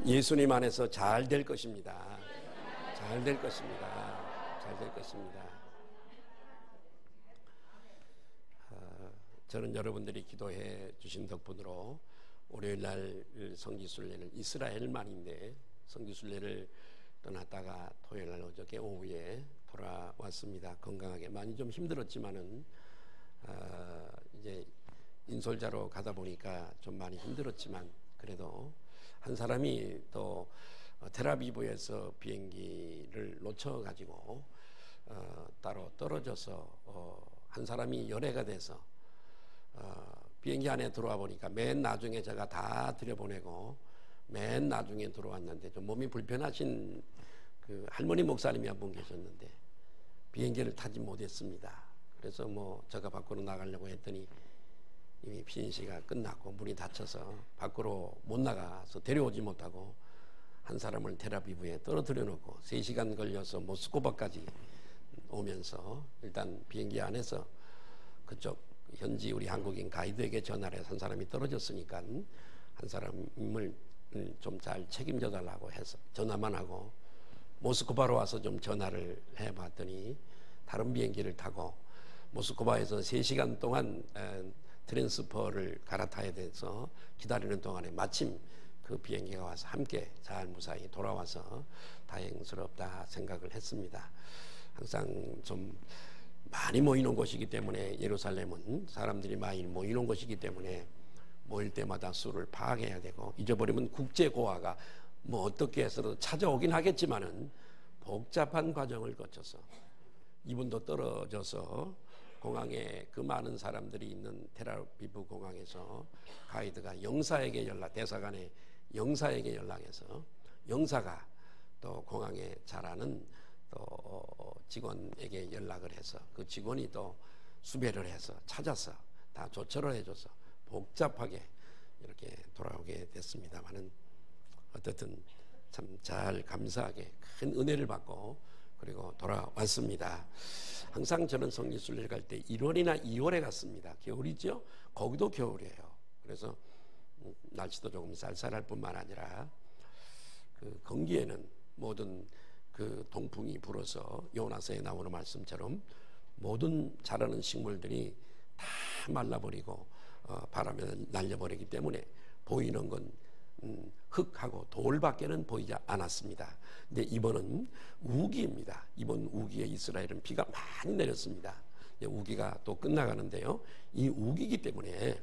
예수님 안에서 잘 될 것입니다. 잘 될 것입니다. 잘 될 것입니다. 저는 여러분들이 기도해 주신 덕분으로 월요일 날 성지순례를 이스라엘만인데 성지순례를 떠났다가 토요일 날 어저께 오후에 돌아왔습니다. 건강하게 많이 좀 힘들었지만은 이제 인솔자로 가다 보니까 좀 많이 힘들었지만 그래도 한 사람이 또 텔아비브에서 비행기를 놓쳐가지고 따로 떨어져서 한 사람이 열애가 돼서 비행기 안에 들어와 보니까 맨 나중에 제가 다 들여보내고 맨 나중에 들어왔는데 좀 몸이 불편하신 그 할머니 목사님이 한 분 계셨는데 비행기를 타지 못했습니다. 그래서 뭐 제가 밖으로 나가려고 했더니 이미 비행시가 끝났고 문이 닫혀서 밖으로 못 나가서 데려오지 못하고 한 사람을 텔아비브에 떨어뜨려 놓고 3시간 걸려서 모스크바까지 오면서 일단 비행기 안에서 그쪽 현지 우리 한국인 가이드에게 전화를 해서 한 사람이 떨어졌으니까 한 사람을 좀 잘 책임져 달라고 해서 전화만 하고 모스크바로 와서 좀 전화를 해봤더니 다른 비행기를 타고 모스크바에서 3시간 동안 트랜스퍼를 갈아타야 돼서 기다리는 동안에 마침 그 비행기가 와서 함께 잘 무사히 돌아와서 다행스럽다 생각을 했습니다. 항상 좀 많이 모이는 곳이기 때문에 예루살렘은 사람들이 많이 모이는 곳이기 때문에 모일 때마다 수를 파악해야 되고 잊어버리면 국제고아가 뭐 어떻게 해서도 찾아오긴 하겠지만은 복잡한 과정을 거쳐서 이분도 떨어져서 공항에 그 많은 사람들이 있는 텔아비브 공항에서 가이드가 영사에게 대사관의 영사에게 연락해서 영사가 또 공항에 잘 아는 또 직원에게 연락을 해서 그 직원이 또 수배를 해서 찾아서 다 조처를 해줘서 복잡하게 이렇게 돌아오게 됐습니다만은 어쨌든 참 잘 감사하게 큰 은혜를 받고 그리고 돌아왔습니다. 항상 저는 성지순례를 갈 때 1월이나 2월에 갔습니다. 겨울이죠? 거기도 겨울이에요. 그래서 날씨도 조금 쌀쌀할 뿐만 아니라 그 건기에는 모든 그 동풍이 불어서 요나서에 나오는 말씀처럼 모든 자라는 식물들이 다 말라버리고 바람에 날려버리기 때문에 보이는 건 흙하고 돌밖에는 보이지 않았습니다. 근데 이번은 우기입니다. 이번 우기에 이스라엘은 비가 많이 내렸습니다. 우기가 또 끝나가는데요. 이 우기이기 때문에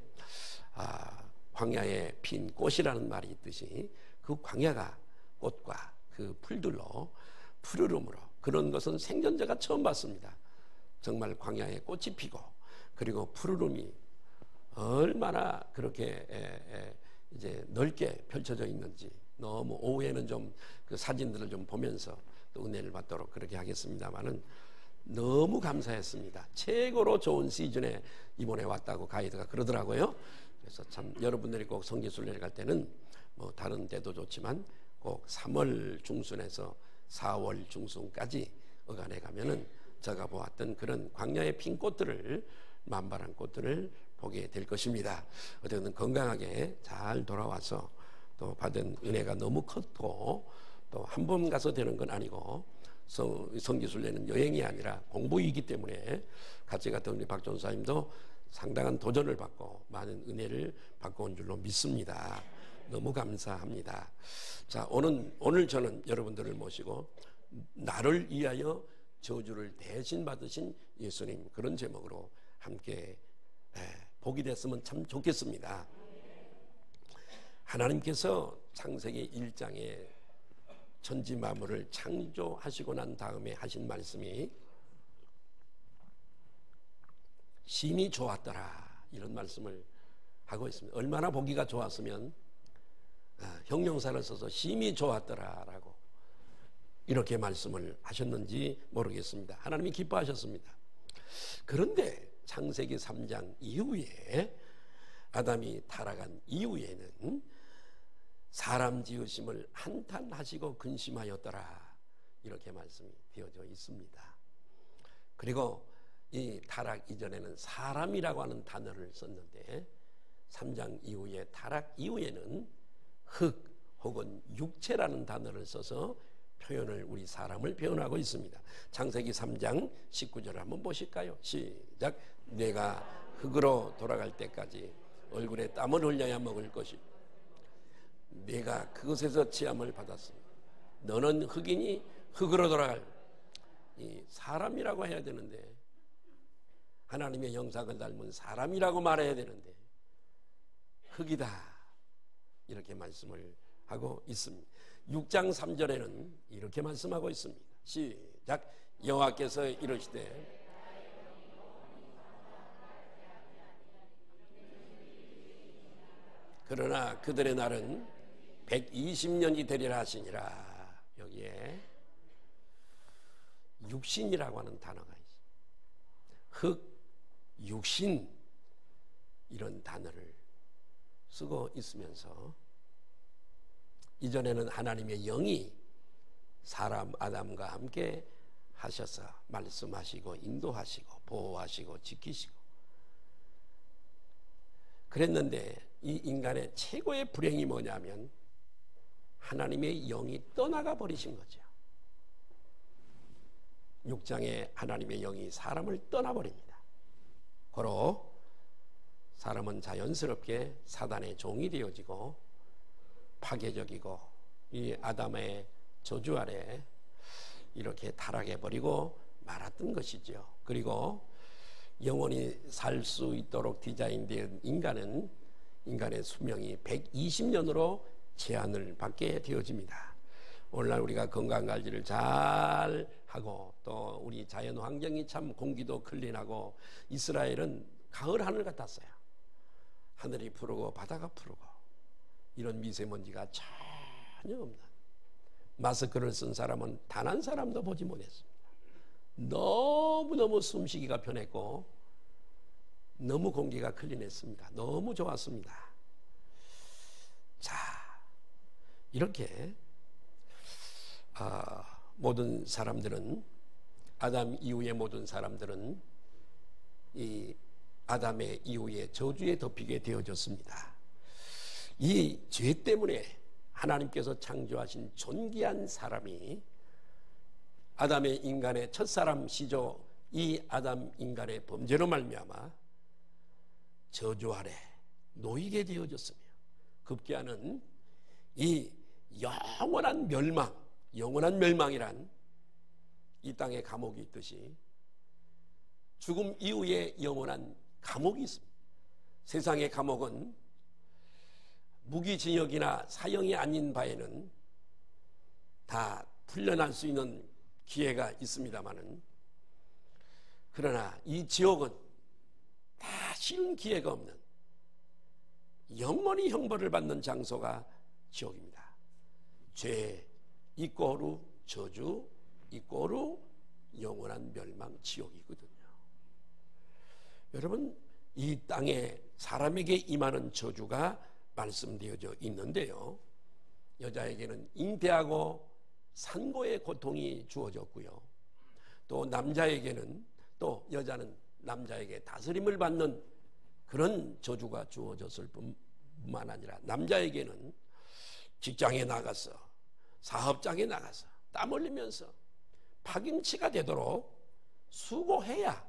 광야에 핀 꽃이라는 말이 있듯이 그 광야가 꽃과 그 풀들로 푸르름으로 그런 것은 생전제가 처음 봤습니다. 정말 광야에 꽃이 피고 그리고 푸르름이 얼마나 그렇게 이제 넓게 펼쳐져 있는지 너무 오후에는 좀 그 사진들을 좀 보면서 또 은혜를 받도록 그렇게 하겠습니다만은 너무 감사했습니다. 최고로 좋은 시즌에 이번에 왔다고 가이드가 그러더라고요. 그래서 참 여러분들이 꼭 성지순례를 갈 때는 뭐 다른 때도 좋지만 꼭 3월 중순에서 4월 중순까지 어간에 가면은 제가 보았던 그런 광야의 핀 꽃들을 만발한 꽃들을 보게 될 것입니다. 어쨌든 건강하게 잘 돌아와서 또 받은 은혜가 너무 컸고 또 한 번 가서 되는 건 아니고 성지순례는 여행이 아니라 공부이기 때문에 같이 갔던 우리 박 전사님도 상당한 도전을 받고 많은 은혜를 받고 온 줄로 믿습니다. 너무 감사합니다. 자, 오늘 저는 여러분들을 모시고 나를 위하여 저주를 대신 받으신 예수님 그런 제목으로 함께 보게 됐으면 참 좋겠습니다. 하나님께서 창세기 1장에 천지 만물을 창조하시고 난 다음에 하신 말씀이 심히 좋았더라 이런 말씀을 하고 있습니다. 얼마나 보기가 좋았으면 형용사를 써서 심히 좋았더라라고 이렇게 말씀을 하셨는지 모르겠습니다. 하나님이 기뻐하셨습니다. 그런데 창세기 3장 이후에 아담이 타락한 이후에는 사람 지으심을 한탄하시고 근심하였더라 이렇게 말씀이 되어져 있습니다. 그리고 이 타락 이전에는 사람이라고 하는 단어를 썼는데 3장 이후에 타락 이후에는 흙 혹은 육체라는 단어를 써서 표현을 우리 사람을 표현하고 있습니다. 창세기 3장 19절을 한번 보실까요? 시작. 내가 흙으로 돌아갈 때까지 얼굴에 땀을 흘려야 먹을 것이 내가 그것에서 지함을 받았습니다. 너는 흙이니 흙으로 돌아갈 이 사람이라고 해야 되는데 하나님의 형상을 닮은 사람이라고 말해야 되는데 흙이다 이렇게 말씀을 하고 있습니다. 6장 3절에는 이렇게 말씀하고 있습니다. 시작. 여호와께서 이르시되 그러나 그들의 날은 120년이 되리라 하시니라. 여기에 육신이라고 하는 단어가 있습니다. 흙, 육신 이런 단어를 쓰고 있으면서 이전에는 하나님의 영이 사람 아담과 함께 하셔서 말씀하시고 인도하시고 보호하시고 지키시고 그랬는데 이 인간의 최고의 불행이 뭐냐면 하나님의 영이 떠나가 버리신 거죠. 6장에 하나님의 영이 사람을 떠나버립니다. 고로 사람은 자연스럽게 사단의 종이 되어지고 파괴적이고 이 아담의 저주 아래 이렇게 타락해버리고 말았던 것이죠. 그리고 영원히 살 수 있도록 디자인된 인간의 수명이 120년으로 제한을 받게 되어집니다. 오늘날 우리가 건강관리를 잘 하고 또 우리 자연 환경이 참 공기도 클린하고 이스라엘은 가을 하늘 같았어요. 하늘이 푸르고 바다가 푸르고 이런 미세먼지가 전혀 없는 마스크를 쓴 사람은 단 한 사람도 보지 못했습니다. 너무너무 숨쉬기가 편했고 너무 공기가 클린했습니다. 너무 좋았습니다. 자, 이렇게 모든 사람들은 아담 이후의 모든 사람들은 이 아담의 이후에 저주에 덮이게 되어졌습니다. 이 죄 때문에 하나님께서 창조하신 존귀한 사람이 아담의 인간의 첫사람 시조 이 아담 인간의 범죄로 말미암아 저주 아래 놓이게 되어졌으며 급기야는 이 영원한 멸망이란 이 땅에 감옥이 있듯이 죽음 이후에 영원한 감옥이 있습니다. 세상의 감옥은 무기징역이나 사형이 아닌 바에는 다 풀려날 수 있는 기회가 있습니다마는 그러나 이 지옥은 다 쉬운 기회가 없는 영원히 형벌을 받는 장소가 지옥입니다. 죄 이꼬르 저주 이꼬르 영원한 멸망 지옥이거든요. 여러분 이 땅에 사람에게 임하는 저주가 말씀되어져 있는데요. 여자에게는 잉태하고 산고의 고통이 주어졌고요. 또 남자에게는 또 여자는 남자에게 다스림을 받는 그런 저주가 주어졌을 뿐만 아니라 남자에게는 직장에 나가서 사업장에 나가서 땀 흘리면서 파김치가 되도록 수고해야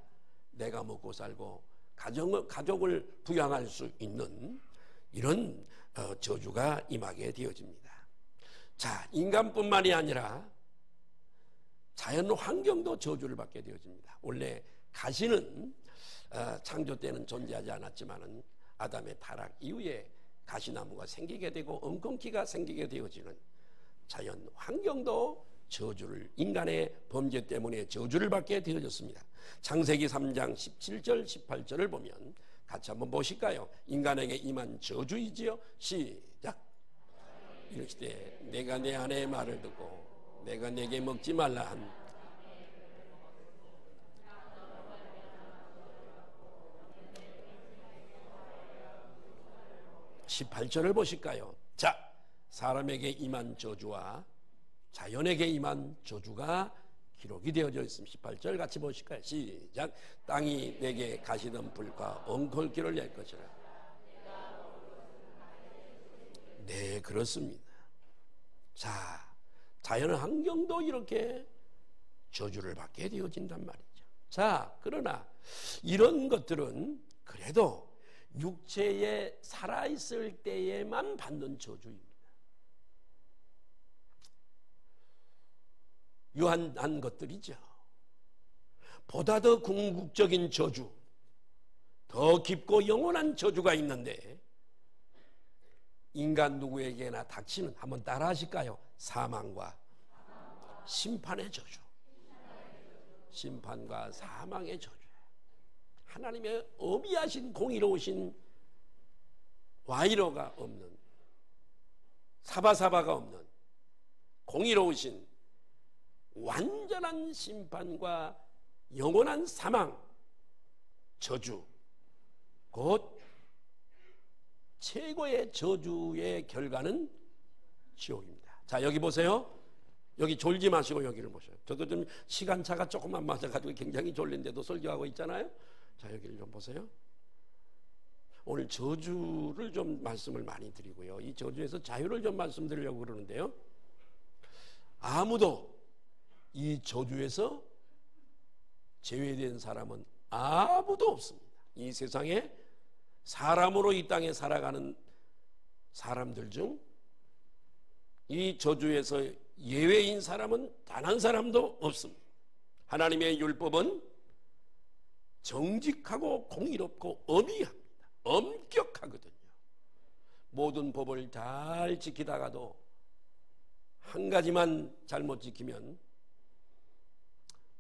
내가 먹고 살고 가족을 부양할 수 있는 이런 저주가 임하게 되어집니다. 자, 인간뿐만이 아니라 자연 환경도 저주를 받게 되어집니다. 원래 가시는 창조 때는 존재하지 않았지만은 아담의 타락 이후에 가시나무가 생기게 되고 엉겅퀴가 생기게 되어지는 자연 환경도 저주를 인간의 범죄 때문에 저주를 받게 되어졌습니다. 창세기 3장 17절 18절을 보면 같이 한번 보실까요? 인간에게 임한 저주이지요. 시작. 이르시되 내가 내 아내의 말을 듣고 내가 내게 먹지 말라 한 18절을 보실까요? 자, 사람에게 임한 저주와 자연에게 임한 저주가 기록이 되어져 있습니다. 18절 같이 보실까요? 시작. 땅이 내게 가시던 불과 엉겅퀴를 낼 것이라. 네, 그렇습니다. 자, 자연 환경도 이렇게 저주를 받게 되어진단 말이죠. 자, 그러나 이런 것들은 그래도 육체에 살아있을 때에만 받는 저주입니다. 유한한 것들이죠. 보다 더 궁극적인 저주, 더 깊고 영원한 저주가 있는데 인간 누구에게나 닥치는, 한번 따라 하실까요? 사망과 심판의 저주. 심판과 사망의 저주. 하나님의 어미하신 공의로우신 와이로가 없는, 사바사바가 없는 공의로우신 완전한 심판과 영원한 사망, 저주, 곧 최고의 저주의 결과는 지옥입니다. 자, 여기 보세요. 여기 졸지 마시고 여기를 보세요. 저도 좀 시간차가 조금만 맞아가지고 굉장히 졸린데도 설교하고 있잖아요. 자, 여기를 좀 보세요. 오늘 저주를 좀 말씀을 많이 드리고요, 이 저주에서 자유를 좀 말씀드리려고 그러는데요, 아무도 이 저주에서 제외된 사람은 아무도 없습니다. 이 세상에 사람으로 이 땅에 살아가는 사람들 중 이 저주에서 예외인 사람은 단 한 사람도 없습니다. 하나님의 율법은 정직하고 공의롭고 엄의합니다. 엄격하거든요. 모든 법을 잘 지키다가도 한 가지만 잘못 지키면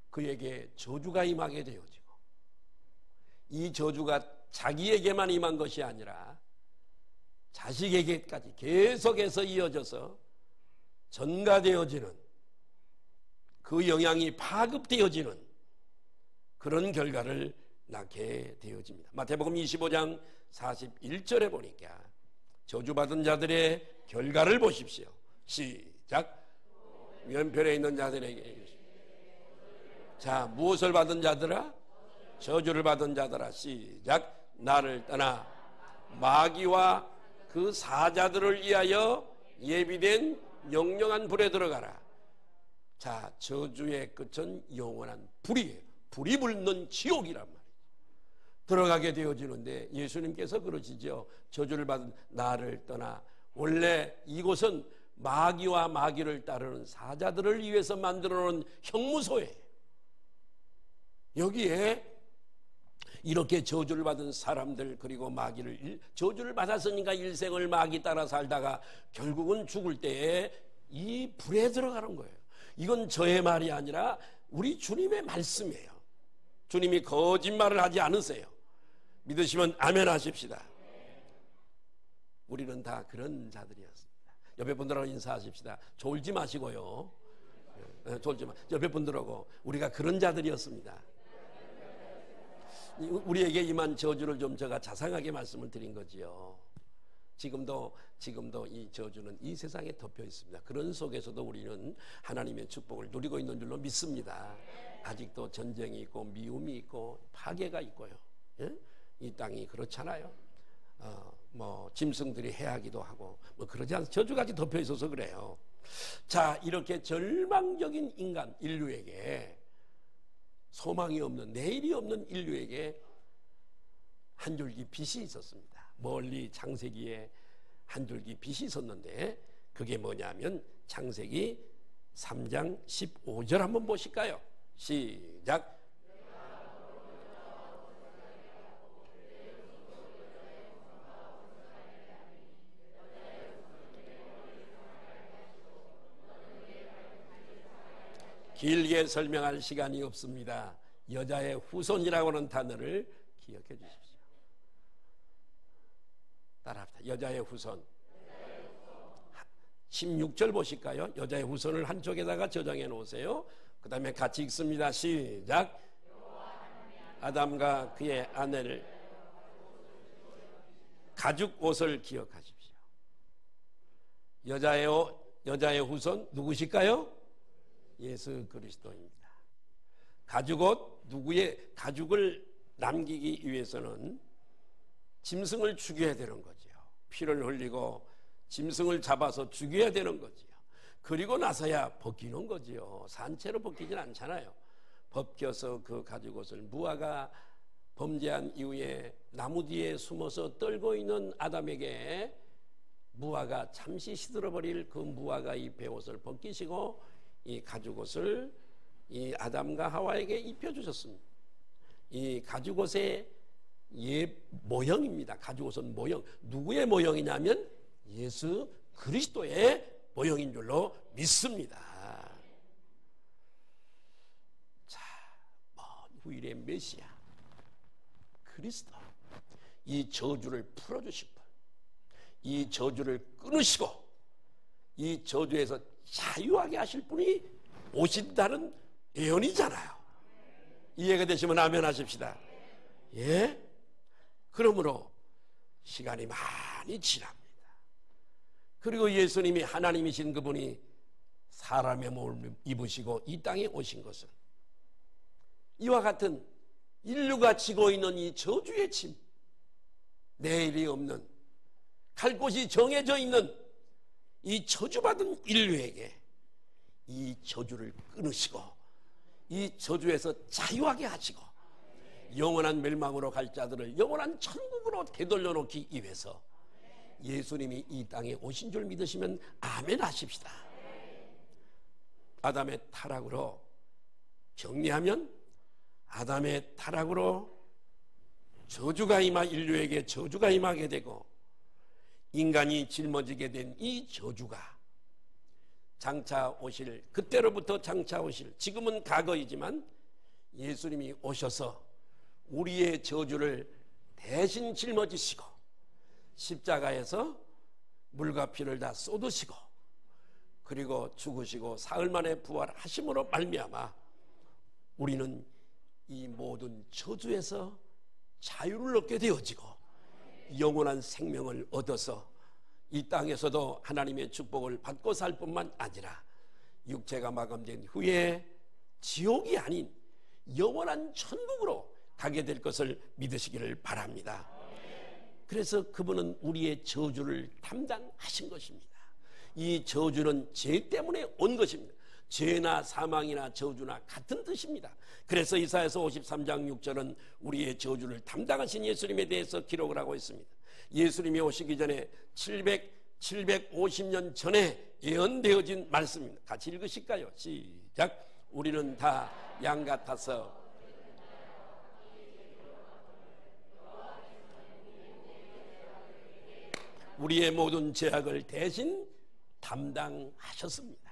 그에게 저주가 임하게 되어지고, 이 저주가 자기에게만 임한 것이 아니라 자식에게까지 계속해서 이어져서 전가되어지는, 그 영향이 파급되어지는 그런 결과를 낳게 되어집니다. 마태복음 25장 41절에 보니까 저주받은 자들의 결과를 보십시오. 시작. 왼편에 있는 자들에게, 자, 무엇을 받은 자들아? 저주를 받은 자들아. 시작. 나를 떠나 마귀와 그 사자들을 위하여 예비된 영영한 불에 들어가라. 자, 저주의 끝은 영원한 불이에요. 불이 불는 지옥이란 말이에요. 들어가게 되어지는데 예수님께서 그러시죠. 저주를 받은 나를 떠나. 원래 이곳은 마귀와 마귀를 따르는 사자들을 위해서 만들어 놓은 형무소예요. 여기에 이렇게 저주를 받은 사람들, 그리고 마귀를, 저주를 받았으니까 일생을 마귀 따라 살다가 결국은 죽을 때에 이 불에 들어가는 거예요. 이건 저의 말이 아니라 우리 주님의 말씀이에요. 주님이 거짓말을 하지 않으세요. 믿으시면 아멘 하십시다. 우리는 다 그런 자들이었습니다. 옆에 분들하고 인사하십시다. 졸지 마시고요. 졸지 마. 옆에 분들하고 우리가 그런 자들이었습니다. 우리에게 임한 저주를 좀 제가 자상하게 말씀을 드린 거지요. 지금도 이 저주는 이 세상에 덮여 있습니다. 그런 속에서도 우리는 하나님의 축복을 누리고 있는 줄로 믿습니다. 아직도 전쟁이 있고 미움이 있고 파괴가 있고요. 예? 이 땅이 그렇잖아요. 짐승들이 해하기도 하고 그러지 않습니까? 저주까지 덮여 있어서 그래요. 자, 이렇게 절망적인 인간, 인류에게 소망이 없는, 내일이 없는 인류에게 한 줄기 빛이 있었습니다. 멀리 창세기에 한 줄기 빛이 있었는데 그게 뭐냐면 창세기 3장 15절 한번 보실까요? 시작. 길게 설명할 시간이 없습니다. 여자의 후손이라고 하는 단어를 기억해 주십시오. 따라합시다. 여자의 후손. 16절 보실까요? 여자의 후손을 한쪽에다가 저장해 놓으세요. 그 다음에 같이 읽습니다. 시작. 아담과 그의 아내를 가죽 옷을 기억하십시오. 여자의 후손 누구실까요? 예수 그리스도입니다. 가죽옷, 누구의 가죽을 남기기 위해서는 짐승을 죽여야 되는 거죠. 피를 흘리고 짐승을 잡아서 죽여야 되는 거죠. 그리고 나서야 벗기는 거지요. 산채로 벗기진 않잖아요. 벗겨서 그 가죽 옷을 무화가 범죄한 이후에 나무 뒤에 숨어서 떨고 있는 아담에게 무화가 잠시 시들어버릴 그 무화과 이 베옷을 벗기시고 이 가죽 옷을 이 아담과 하와에게 입혀주셨습니다. 이 가죽 옷의 모형입니다. 가죽 옷은 모형. 누구의 모형이냐면 예수 그리스도의 모형인 줄로 믿습니다. 자, 먼 후일의 메시아 그리스도, 이 저주를 풀어주실 분, 이 저주를 끊으시고 이 저주에서 자유하게 하실 분이 오신다는 예언이잖아요. 이해가 되시면 아멘 하십시다. 예? 그러므로 시간이 많이 지납니다. 그리고 예수님이 하나님이신 그분이 사람의 몸을 입으시고 이 땅에 오신 것은 이와 같은 인류가 지고 있는 이 저주의 짐, 내일이 없는, 갈 곳이 정해져 있는 이 저주받은 인류에게 이 저주를 끊으시고 이 저주에서 자유하게 하시고 영원한 멸망으로 갈 자들을 영원한 천국으로 되돌려 놓기 위해서 예수님이 이 땅에 오신 줄 믿으시면 아멘 하십시다. 아담의 타락으로 정리하면 아담의 타락으로 저주가 인류에게 저주가 임하게 되고 인간이 짊어지게 된 이 저주가 장차 오실, 그때로부터 장차 오실, 지금은 과거이지만 예수님이 오셔서 우리의 저주를 대신 짊어지시고 십자가에서 물과 피를 다 쏟으시고 그리고 죽으시고 사흘 만에 부활하심으로 말미암아 우리는 이 모든 저주에서 자유를 얻게 되어지고 영원한 생명을 얻어서 이 땅에서도 하나님의 축복을 받고 살 뿐만 아니라 육체가 마감된 후에 지옥이 아닌 영원한 천국으로 가게 될 것을 믿으시기를 바랍니다. 그래서 그분은 우리의 저주를 담당하신 것입니다. 이 저주는 죄 때문에 온 것입니다. 죄나 사망이나 저주나 같은 뜻입니다. 그래서 이사야서 53장 6절은 우리의 저주를 담당하신 예수님에 대해서 기록을 하고 있습니다. 예수님이 오시기 전에 750년 전에 예언되어진 말씀입니다. 같이 읽으실까요? 시작. 우리는 다 양 같아서 우리의 모든 죄악을 대신 담당하셨습니다.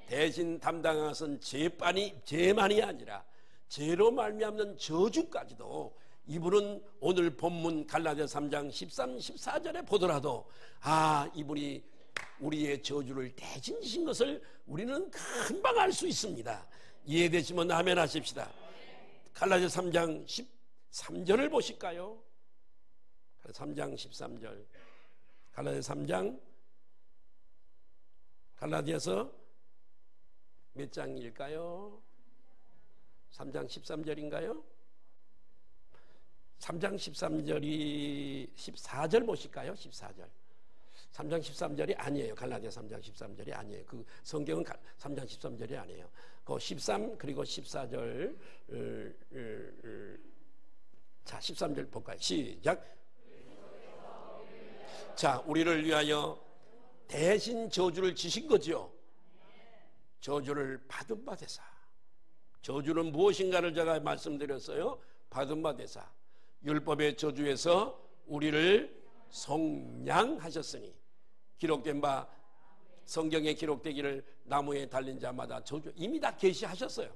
대신 담당한 것은 죄만이 아니라 죄로 말미암는 저주까지도 이분은 오늘 본문 갈라디아 3장 13, 14절에 보더라도 이분이 우리의 저주를 대신 지신 것을 우리는 금방 알 수 있습니다. 이해되시면 아멘 하십시다. 갈라디아 3장 13절을 보실까요? 3장 13절. 갈라디아 3장, 갈라디아서 몇 장일까요? 3장 13절인가요? 3장 13절이 14절 보실까요? 14절. 3장 13절이 아니에요. 갈라디아 3장 13절이 아니에요. 그 성경은 3장 13절이 아니에요. 그 13 그리고 14절. 자, 13절 볼까요? 시작. 자, 우리를 위하여 대신 저주를 지신 거죠. 저주를 받은 바 되사. 저주는 무엇인가를 제가 말씀드렸어요. 받은 바 되사. 율법의 저주에서 우리를 속량하셨으니 기록된 바 성경에 기록되기를 나무에 달린 자마다 저주 이미 다 계시하셨어요.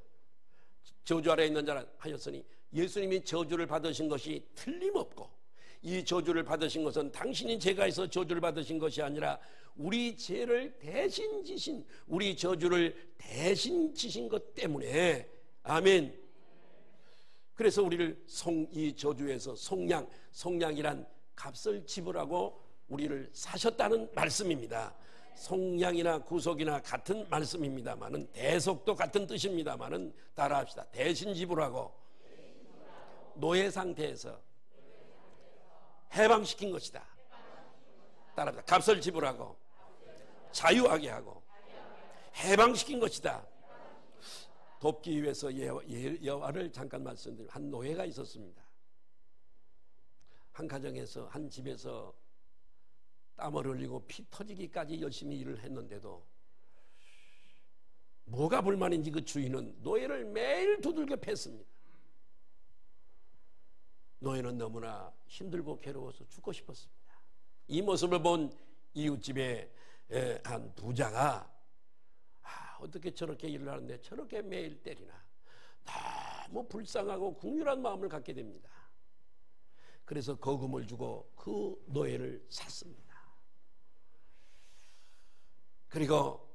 저주 아래 있는 자라 하셨으니 예수님이 저주를 받으신 것이 틀림없고 이 저주를 받으신 것은 당신이 죄가 있어 저주를 받으신 것이 아니라 우리 죄를 대신 지신, 우리 저주를 대신 지신 것 때문에 아멘. 그래서 우리를 이 저주에서 속량이란 값을 지불하고 우리를 사셨다는 말씀입니다. 속량이나 구속이나 같은 말씀입니다만은 대속도 같은 뜻입니다만은 따라합시다. 대신 지불하고 노예 상태에서 해방시킨 것이다. 따라합시다. 값을 지불하고 자유하게 하고 해방시킨 것이다. 돕기 위해서 여호와를 잠깐 말씀드리면 한 노예가 있었습니다. 한 가정에서, 한 집에서 땀을 흘리고 피 터지기까지 열심히 일을 했는데도 뭐가 불만인지 그 주인은 노예를 매일 두들겨 팼습니다. 노예는 너무나 힘들고 괴로워서 죽고 싶었습니다. 이 모습을 본 이웃집의 한 부자가 어떻게 저렇게 일을 하는데 저렇게 매일 때리나, 너무 불쌍하고 궁휼한 마음을 갖게 됩니다. 그래서 거금을 주고 그 노예를 샀습니다. 그리고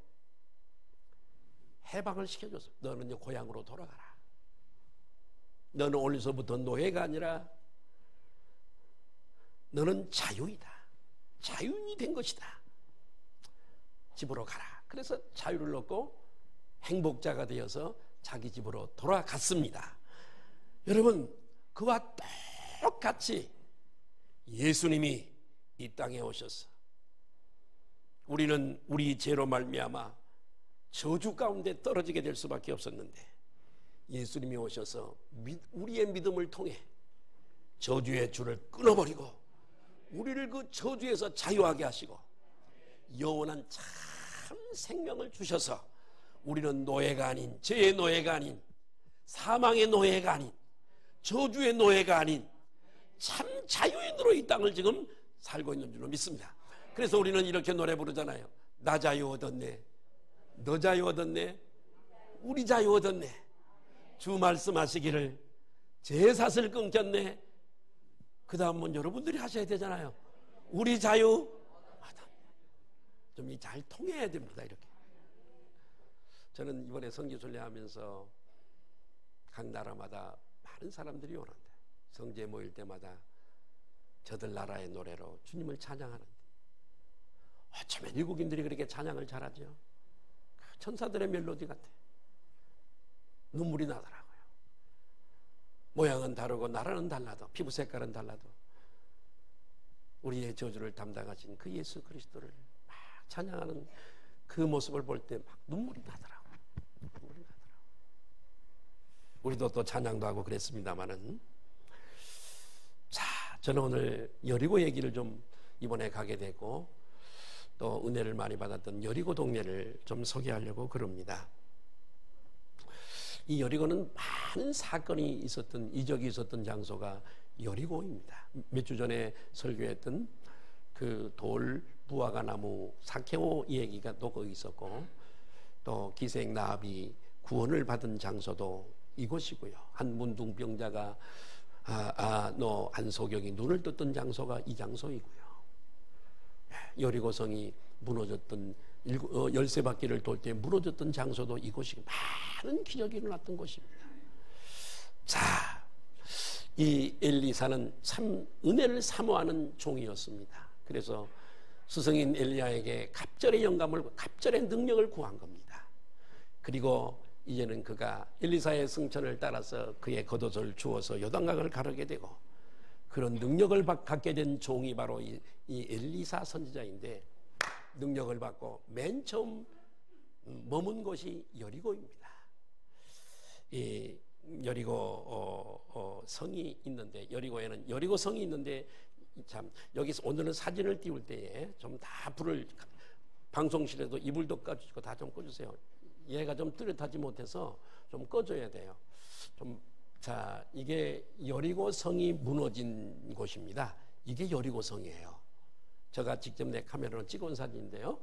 해방을 시켜줬어요. 너는 고향으로 돌아가라. 너는 오늘서부터 노예가 아니라 너는 자유이다. 자유인이 된 것이다. 집으로 가라. 그래서 자유를 얻고 행복자가 되어서 자기 집으로 돌아갔습니다. 여러분, 그와 똑같이 예수님이 이 땅에 오셔서 우리는 우리 죄로 말미암아 저주 가운데 떨어지게 될 수밖에 없었는데 예수님이 오셔서 우리의 믿음을 통해 저주의 줄을 끊어버리고 우리를 그 저주에서 자유하게 하시고 영원한 참 생명을 주셔서 우리는 노예가 아닌, 죄의 노예가 아닌, 사망의 노예가 아닌, 저주의 노예가 아닌 참 자유인으로 이 땅을 지금 살고 있는 줄로 믿습니다. 그래서 우리는 이렇게 노래 부르잖아요. 나 자유 얻었네, 너 자유 얻었네, 우리 자유 얻었네. 주 말씀하시기를 제사슬 끊겼네. 그 다음은 여러분들이 하셔야 되잖아요. 우리 자유 좀 잘 통해야 됩니다. 이렇게 저는 이번에 성지순례 하면서 각 나라마다 많은 사람들이 오는데 성지에 모일 때마다 저들 나라의 노래로 주님을 찬양하는데 어쩌면 외국인들이 그렇게 찬양을 잘하죠. 천사들의 멜로디 같아. 눈물이 나더라고요. 모양은 다르고 나라는 달라도, 피부 색깔은 달라도 우리의 저주를 담당하신 그 예수 그리스도를 막 찬양하는 그 모습을 볼 때 막 눈물이 나더라고요. 눈물이 나더라고요. 우리도 또 찬양도 하고 그랬습니다마는, 자, 저는 오늘 여리고 얘기를 좀 이번에 가게 되고 또 은혜를 많이 받았던 여리고 동네를 좀 소개하려고 그럽니다. 이 여리고는 많은 사건이 있었던, 이적이 있었던 장소가 여리고입니다. 몇 주 전에 설교했던 그 돌 무화과 나무 사케오 얘기가 또 거기 있었고, 또 기생 라합이 구원을 받은 장소도 이곳이고요. 한 문둥병자가 너 안소경이 눈을 떴던 장소가 이 장소이고요. 여리고성이 무너졌던 13바퀴를 돌 때 무너졌던 장소도 이곳이고 많은 기적이 일어났던 곳입니다. 자, 이 엘리사는 참 은혜를 사모하는 종이었습니다. 그래서 스승인 엘리야에게 갑절의 영감을, 갑절의 능력을 구한 겁니다. 그리고 이제는 그가 엘리사의 승천을 따라서 그의 겉옷을 주어서 요단강을 가르게 되고 그런 능력을 갖게 된 종이 바로 이 엘리사 선지자인데, 능력을 받고 맨 처음 머문 곳이 여리고입니다. 이 여리고 성이 있는데, 여리고에는 여리고 성이 있는데, 참 여기서 오늘은 사진을 띄울 때에 좀 다 불을, 방송실에도 이불도 꺼주시고 다 좀 꺼주세요. 얘가 좀 뚜렷하지 못해서 좀 꺼줘야 돼요. 좀, 자, 이게 여리고 성이 무너진 곳입니다. 이게 여리고 성이에요. 제가 직접 내 카메라로 찍은 사진인데요.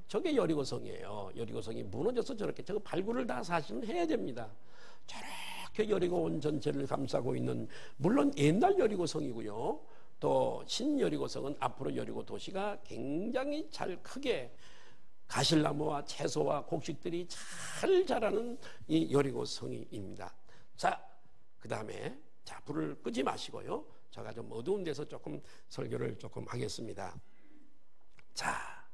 저게 여리고성이에요. 여리고성이 무너져서 저렇게, 저거 발굴을 다 사실은 해야 됩니다. 저렇게 여리고 온 전체를 감싸고 있는, 물론 옛날 여리고성이고요. 또 신여리고성은 앞으로 여리고 도시가 굉장히 잘 크게 가실나무와 채소와 곡식들이 잘 자라는 이 여리고성입니다. 자, 그 다음에, 자, 불을 끄지 마시고요. 제가 좀 어두운 데서 조금 설교를 조금 하겠습니다. 자,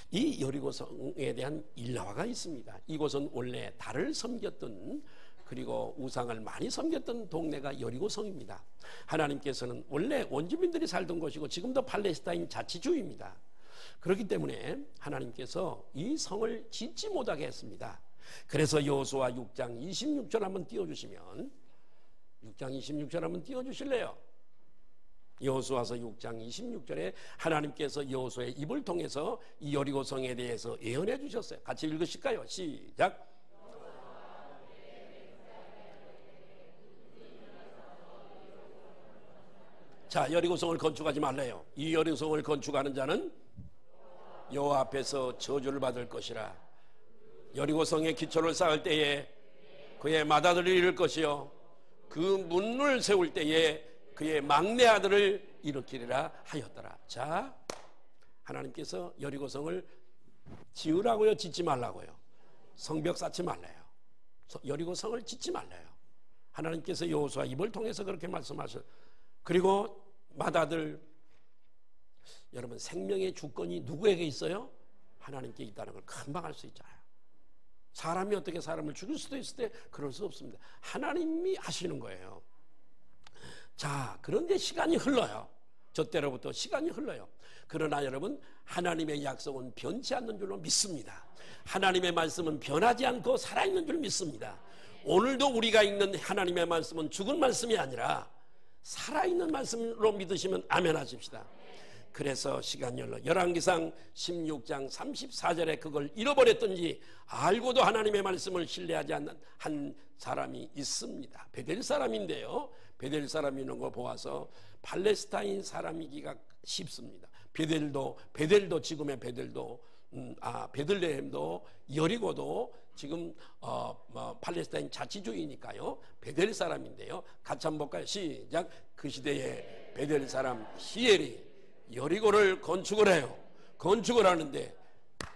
이 여리고성에 대한 일화가 있습니다. 이곳은 원래 달을 섬겼던, 그리고 우상을 많이 섬겼던 동네가 여리고성입니다. 하나님께서는 원래 원주민들이 살던 곳이고 지금도 팔레스타인 자치주의입니다. 그렇기 때문에 하나님께서 이 성을 짓지 못하게 했습니다. 그래서 여호수아 6장 26절 한번 띄워주시면, 6장 26절 한번 띄워주실래요? 여호수아서 6장 26절에 하나님께서 여호수아의 입을 통해서 이 여리고 성에 대해서 예언해 주셨어요. 같이 읽으실까요? 시작. 자, 여리고성을 건축하지 말래요. 이 여리고성을 건축하는 자는 여호와 앞에서 저주를 받을 것이라. 여리고성의 기초를 쌓을 때에 그의 맏아들을 잃을 것이요 그 문을 세울 때에 그의 막내 아들을 일으키리라 하였더라. 자, 하나님께서 여리고성을 지으라고요, 짓지 말라고요? 성벽 쌓지 말래요. 여리고성을 짓지 말래요. 하나님께서 여호수아 입을 통해서 그렇게 말씀하셨어요. 그리고 맏아들, 여러분 생명의 주권이 누구에게 있어요? 하나님께 있다는 걸 금방 알 수 있잖아요. 사람이 어떻게 사람을 죽일 수도 있을 때 그럴 수 없습니다. 하나님이 하시는 거예요. 자, 그런데 시간이 흘러요. 저 때로부터 시간이 흘러요. 그러나 여러분, 하나님의 약속은 변치 않는 줄로 믿습니다. 하나님의 말씀은 변하지 않고 살아있는 줄 믿습니다. 오늘도 우리가 읽는 하나님의 말씀은 죽은 말씀이 아니라 살아있는 말씀으로 믿으시면 아멘 하십시다. 그래서 시간이 흘러 열왕기상 16장 34절에 그걸 잃어버렸던지 알고도 하나님의 말씀을 신뢰하지 않는 한 사람이 있습니다. 베델 사람인데요, 베델 사람이 있는 거 보아서 팔레스타인 사람이기가 쉽습니다. 베델도 지금의 베델도 베들레헴도 여리고도 지금 팔레스타인 자치주의니까요, 베델 사람인데요. 같이 한번 볼까요? 시작. 그 시대에 베델 사람 히엘이 여리고를 건축을 해요. 건축을 하는데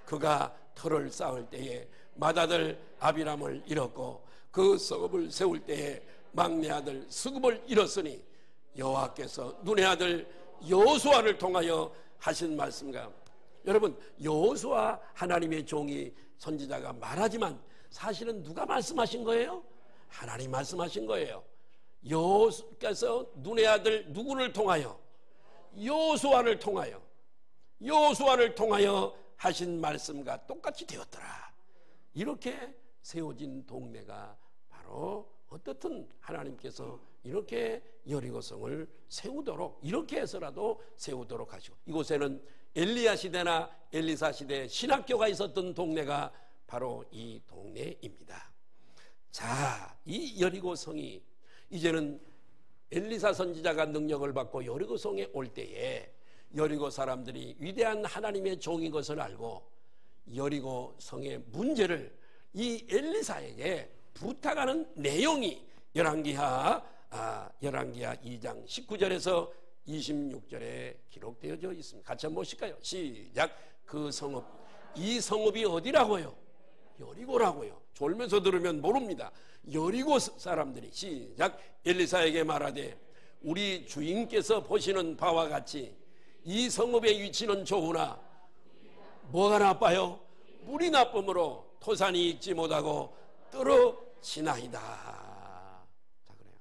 그가 터를 쌓을 때에 맏아들 아비람을 잃었고 그 성읍을 세울 때에 막내 아들 스굽을 잃었으니 여호와께서 눈의 아들 여호수아를 통하여 하신 말씀과, 여러분 여호수아 하나님의 종이 선지자가 말하지만 사실은 누가 말씀하신 거예요? 하나님 말씀하신 거예요. 여호수아께서 눈의 아들 누구를 통하여? 여호수아를 통하여 하신 말씀과 똑같이 되었더라. 이렇게 세워진 동네가 바로 어떻든 하나님께서 이렇게 여리고성을 세우도록, 이렇게 해서라도 세우도록 하시고, 이곳에는 엘리야 시대나 엘리사 시대 신학교가 있었던 동네가 바로 이 동네입니다. 자, 이 여리고성이 이제는 엘리사 선지자가 능력을 받고 여리고성에 올 때에 여리고 사람들이 위대한 하나님의 종인 것을 알고 여리고성의 문제를 이 엘리사에게 부탁하는 내용이 열왕기하 2장 19절에서 26절에 기록되어져 있습니다. 같이 한번 보실까요? 시작. 그 성읍, 이 성읍이 어디라고요? 여리고라고요. 졸면서 들으면 모릅니다. 여리고 사람들이 시작. 엘리사에게 말하되 우리 주인께서 보시는 바와 같이 이 성읍의 위치는 좋으나 뭐가 나빠요? 물이 나쁨으로 토산이 익지 못하고 떨어지나이다. 자, 그래요.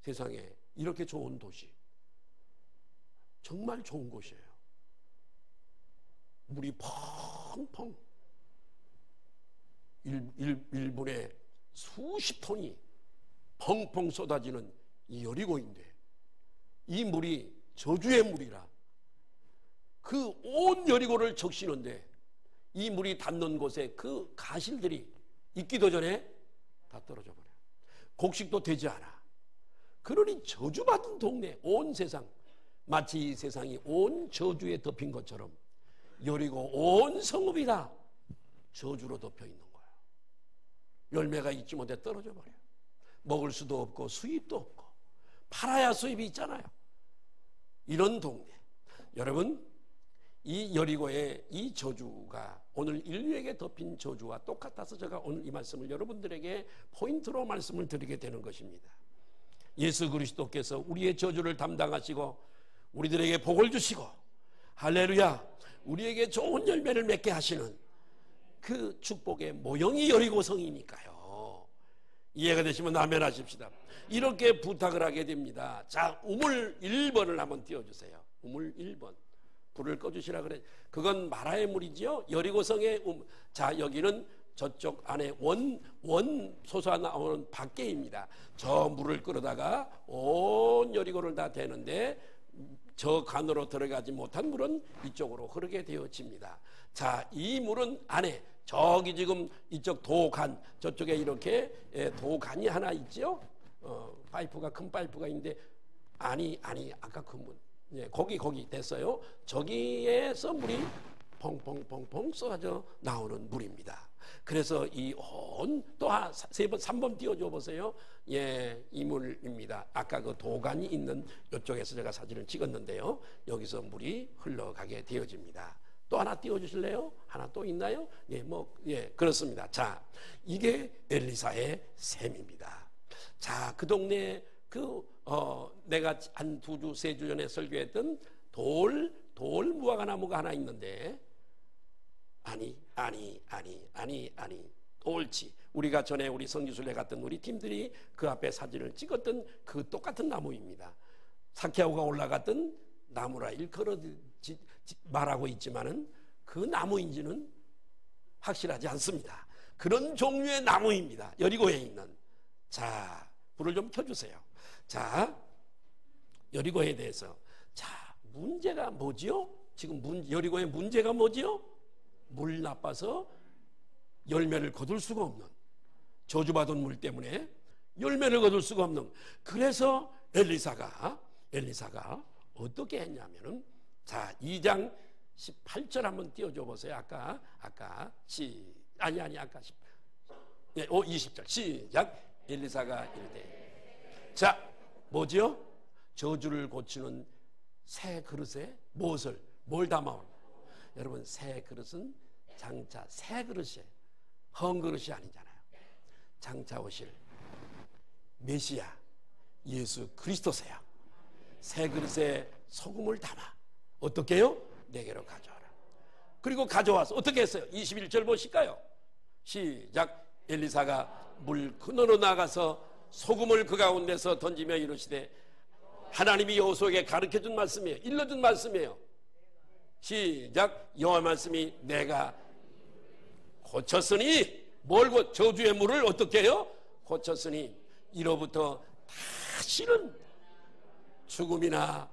세상에 이렇게 좋은 도시, 정말 좋은 곳이에요. 물이 펑펑 1분에 수십 톤이 펑펑 쏟아지는 이 여리고인데, 이 물이 저주의 물이라 그 온 여리고를 적시는데 이 물이 닿는 곳에 그 가실들이 익기도 전에 다 떨어져 버려요. 곡식도 되지 않아. 그러니 저주받은 동네, 온 세상, 마치 이 세상이 온 저주에 덮인 것처럼 여리고 온 성읍이 다 저주로 덮여 있는 거예요. 열매가 익지 못해 떨어져 버려요. 먹을 수도 없고 수입도 없고, 팔아야 수입이 있잖아요. 이런 동네, 여러분, 이 여리고의 이 저주가 오늘 인류에게 덮인 저주와 똑같아서 제가 오늘 이 말씀을 여러분들에게 포인트로 말씀을 드리게 되는 것입니다. 예수 그리스도께서 우리의 저주를 담당하시고 우리들에게 복을 주시고, 할렐루야, 우리에게 좋은 열매를 맺게 하시는 그 축복의 모형이 여리고성이니까요. 이해가 되시면 아멘 하십시다. 이렇게 부탁을 하게 됩니다. 자, 우물 1번을 한번 띄워주세요. 우물 1번. 불을 꺼주시라 그래. 그건 마라의 물이지요. 여리고성의 자, 여기는 저쪽 안에 원 솟아 나오는 밖에입니다. 저 물을 끌어다가 온 여리고를 다 대는데 저 간으로 들어가지 못한 물은 이쪽으로 흐르게 되어집니다. 자, 이 물은 안에 저기 지금 이쪽 도간, 저쪽에 이렇게 도간이 하나 있죠. 파이프가, 큰 파이프가 있는데 아니 아까 그 문, 예, 거기 됐어요. 저기에서 물이 펑펑펑펑 쏟아져 나오는 물입니다. 그래서 이 온 또 세 번, 3번 띄워줘 보세요. 예, 이 물입니다. 아까 그 도간이 있는 이쪽에서 제가 사진을 찍었는데요. 여기서 물이 흘러가게 되어집니다. 또 하나 띄워주실래요? 하나 또 있나요? 예, 그렇습니다. 자, 이게 엘리사의 셈입니다. 자, 그 동네에 내가 한 2주, 3주 전에 설교했던 돌 무화과나무가 하나 있는데, 아니, 옳지. 우리가 전에 우리 성지순례 갔던 우리 팀들이 그 앞에 사진을 찍었던 그 똑같은 나무입니다. 사케오가 올라갔던 나무라 일컬어 말하고 있지만은 그 나무인지는 확실하지 않습니다. 그런 종류의 나무입니다. 여리고에 있는. 자, 불을 좀 켜주세요. 자, 여리고에 대해서. 자, 문제가 뭐지요? 지금 여리고의 문제가 뭐지요? 물 나빠서 열매를 거둘 수가 없는, 저주받은 물 때문에 열매를 거둘 수가 없는. 그래서 엘리사가 어떻게 했냐면은, 자, 2장 18절 한번 띄워줘 보세요. 아까 아까 20절 시작. 엘리사가 이르되, 자, 뭐지요? 저주를 고치는 새 그릇에 뭘 담아온? 여러분, 새 그릇은 장차 새 그릇이에요. 헝 그릇이 아니잖아요. 장차 오실 메시아 예수 그리스도세요. 새 그릇에 소금을 담아 어떻게 해요? 내게로 가져와라. 그리고 가져와서 어떻게 했어요? 21절 보실까요? 시작. 엘리사가 물 근원으로 나가서 소금을 그 가운데서 던지며 이르시되, 하나님이 여호수아에게 가르쳐준 말씀이에요. 일러준 말씀이에요. 시작. 여호와 말씀이 내가 고쳤으니, 저주의 물을 어떻게 해요? 고쳤으니 이로부터 다시는 죽음이나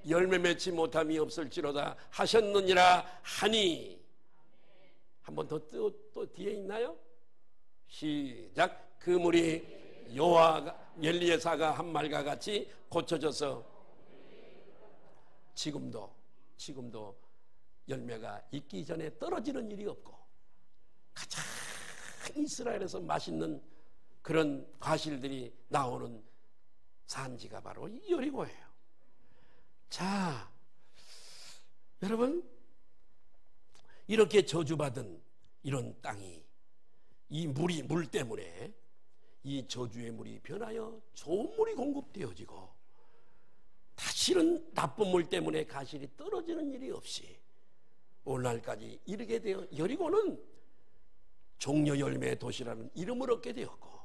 열매 맺지 못함이 없을지로다 하셨느니라 하니. 한 번 더 또 뒤에 있나요? 시작. 그 물이 엘리에사가 한 말과 같이 고쳐져서 지금도 열매가 있기 전에 떨어지는 일이 없고, 가장 이스라엘에서 맛있는 그런 과실들이 나오는 산지가 바로 이 여리고예요. 자, 여러분, 이렇게 저주받은 이런 땅이, 이 물 때문에 이 저주의 물이 변하여 좋은 물이 공급되어지고, 다시는 나쁜 물 때문에 가실이 떨어지는 일이 없이 오늘날까지 이르게 되어, 여리고는 종려 열매의 도시라는 이름을 얻게 되었고,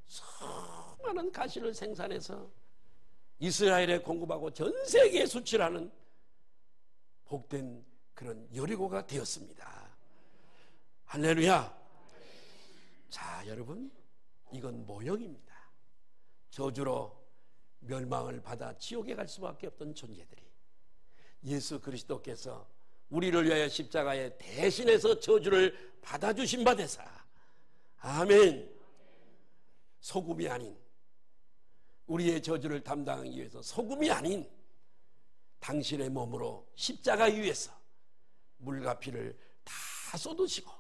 수많은 가실을 생산해서 이스라엘에 공급하고 전 세계에 수출하는 복된 그런 여리고가 되었습니다. 할렐루야. 자, 여러분, 이건 모형입니다. 저주로 멸망을 받아 지옥에 갈 수밖에 없던 존재들이 예수 그리스도께서 우리를 위하여 십자가에 대신해서 저주를 받아주신 바 되사, 아멘. 소금이 아닌, 우리의 저주를 담당하기 위해서 소금이 아닌 당신의 몸으로 십자가 위에서 물과 피를 다 쏟으시고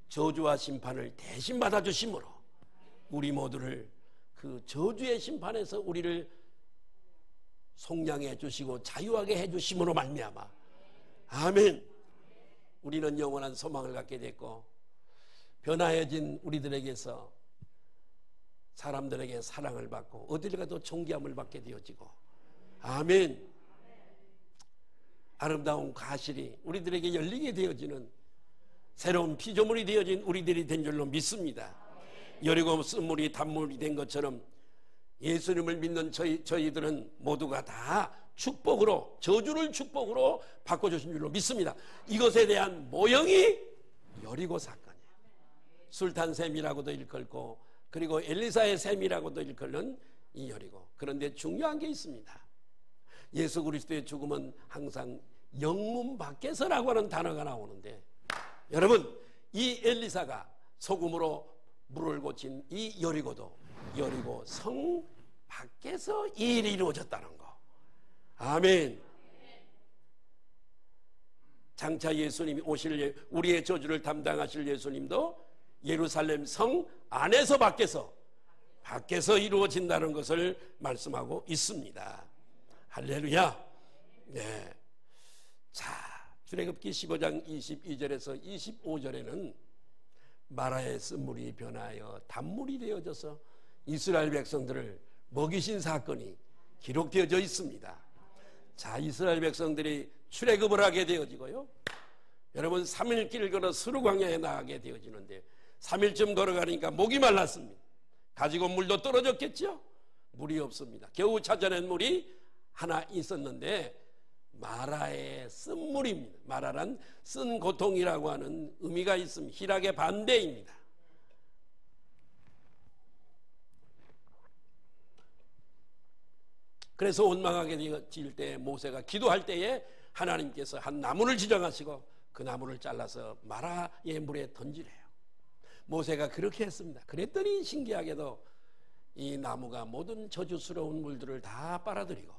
저주와 심판을 대신 받아주심으로 우리 모두를 그 저주의 심판에서 우리를 속량해 주시고 자유하게 해 주심으로 말미암아, 아멘, 우리는 영원한 소망을 갖게 됐고, 변화해진 우리들에게서 사람들에게 사랑을 받고 어딜 가도 존귀함을 받게 되어지고, 아멘, 아름다운 가실이 우리들에게 열리게 되어지는 새로운 피조물이 되어진 우리들이 된 줄로 믿습니다. 여리고 쓴물이 단물이 된 것처럼 예수님을 믿는 저희들은 모두가 다 축복으로, 저주를 축복으로 바꿔주신 줄로 믿습니다. 이것에 대한 모형이 여리고 사건이에요. 술탄 샘이라고도 일컬고, 그리고 엘리사의 샘이라고도 일컬는 이 여리고. 그런데 중요한 게 있습니다. 예수 그리스도의 죽음은 항상 영문 밖에서라고 하는 단어가 나오는데, 여러분, 이 엘리사가 소금으로 물을 고친 이 여리고도 여리고 성 밖에서 이 일이 이루어졌다는 거. 아멘. 장차 예수님이 오실, 우리의 저주를 담당하실 예수님도 예루살렘 성 안에서 밖에서 이루어진다는 것을 말씀하고 있습니다. 할렐루야. 네. 자, 출애굽기 15장 22절에서 25절에는 마라의 쓴물이 변하여 단물이 되어져서 이스라엘 백성들을 먹이신 사건이 기록되어져 있습니다. 자, 이스라엘 백성들이 출애굽을 하게 되어지고요. 여러분, 3일 길을 걸어 스루 광야에 나가게 되어지는데 3일쯤 걸어가니까 목이 말랐습니다. 가지고 물도 떨어졌겠죠? 물이 없습니다. 겨우 찾아낸 물이 하나 있었는데 마라의 쓴물입니다. 마라란 쓴 고통이라고 하는 의미가 있습니다. 희락의 반대입니다. 그래서 원망하게 되어질 때 모세가 기도할 때에 하나님께서 한 나무를 지정하시고 그 나무를 잘라서 마라의 물에 던지래요. 모세가 그렇게 했습니다. 그랬더니 신기하게도 이 나무가 모든 저주스러운 물들을 다 빨아들이고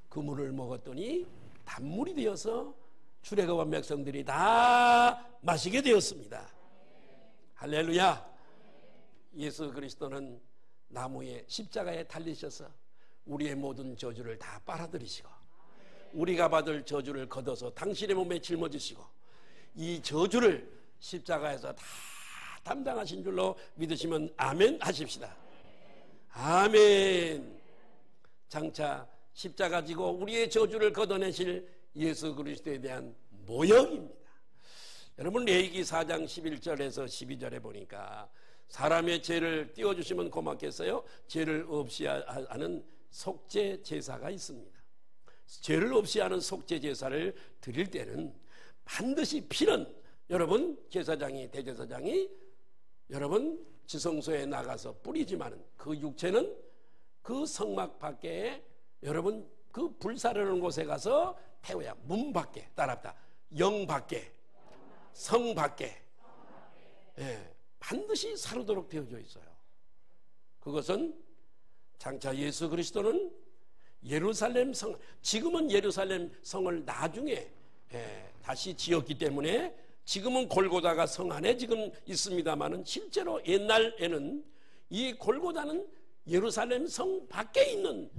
그 물을 먹었더니 단물이 되어서 출애굽한 백성들이 다 마시게 되었습니다. 할렐루야. 예수 그리스도는 나무에 십자가에 달리셔서 우리의 모든 저주를 다 빨아들이시고 우리가 받을 저주를 걷어서 당신의 몸에 짊어지시고 이 저주를 십자가에서 다 담당하신 줄로 믿으시면 아멘 하십시다. 아멘. 장차 십자가 지고 우리의 저주를 걷어내실 예수 그리스도에 대한 모형입니다. 여러분, 레위기 4장 11절에서 12절에 보니까 사람의 죄를 띄워주시면 고맙겠어요? 죄를 없이 하는 속죄 제사가 있습니다. 죄를 없이 하는 속죄 제사를 드릴 때는 반드시 피는 여러분 제사장이 대제사장이 여러분 지성소에 나가서 뿌리지만은 그 육체는 그 성막 밖에 여러분 그 불사르는 곳에 가서 태워야 문 밖에 따랍다 영 밖에 성 밖에 예, 반드시 사르도록 되어져 있어요. 그것은 장차 예수 그리스도는 예루살렘 성, 지금은 예루살렘 성을 나중에 다시 지었기 때문에 지금은 골고다가 성 안에 지금 있습니다만은 실제로 옛날에는 이 골고다는 예루살렘 성 밖에 있는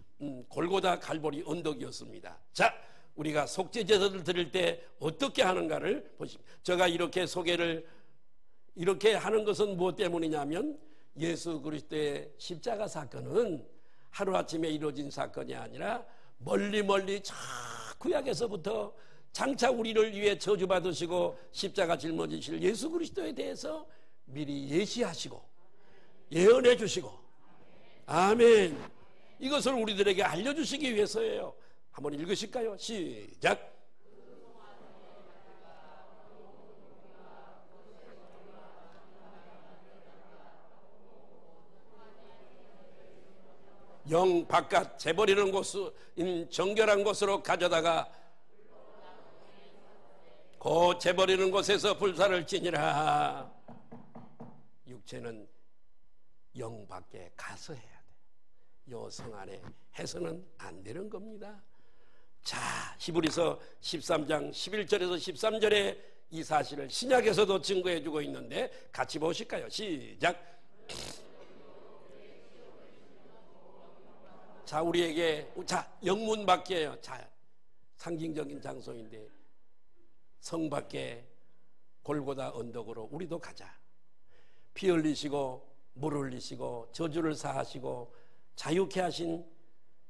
골고다 갈보리 언덕이었습니다. 자, 우리가 속죄 제사를 드릴 때 어떻게 하는가를 보십시오. 제가 이렇게 소개를 이렇게 하는 것은 무엇 때문이냐면 예수 그리스도의 십자가 사건은 하루아침에 이루어진 사건이 아니라 멀리 저 구약에서부터 장차 우리를 위해 저주받으시고 십자가 짊어지실 예수 그리스도에 대해서 미리 예시하시고 예언해 주시고 아멘. 이것을 우리들에게 알려주시기 위해서예요. 한번 읽으실까요? 시작. 영 바깥 재버리는 곳인 정결한 곳으로 가져다가 그 재버리는 곳에서 불사를 지니라. 육체는 영 밖에 가서 해야 돼. 요 성 안에 해서는 안 되는 겁니다. 자, 히브리서 13장 11절에서 13절에 이 사실을 신약에서도 증거해 주고 있는데 같이 보실까요? 시작. 자, 우리에게 자 영문 밖에요. 자, 상징적인 장소인데 성 밖에 골고다 언덕으로 우리도 가자. 피 흘리시고 물 흘리시고 저주를 사하시고 자유케 하신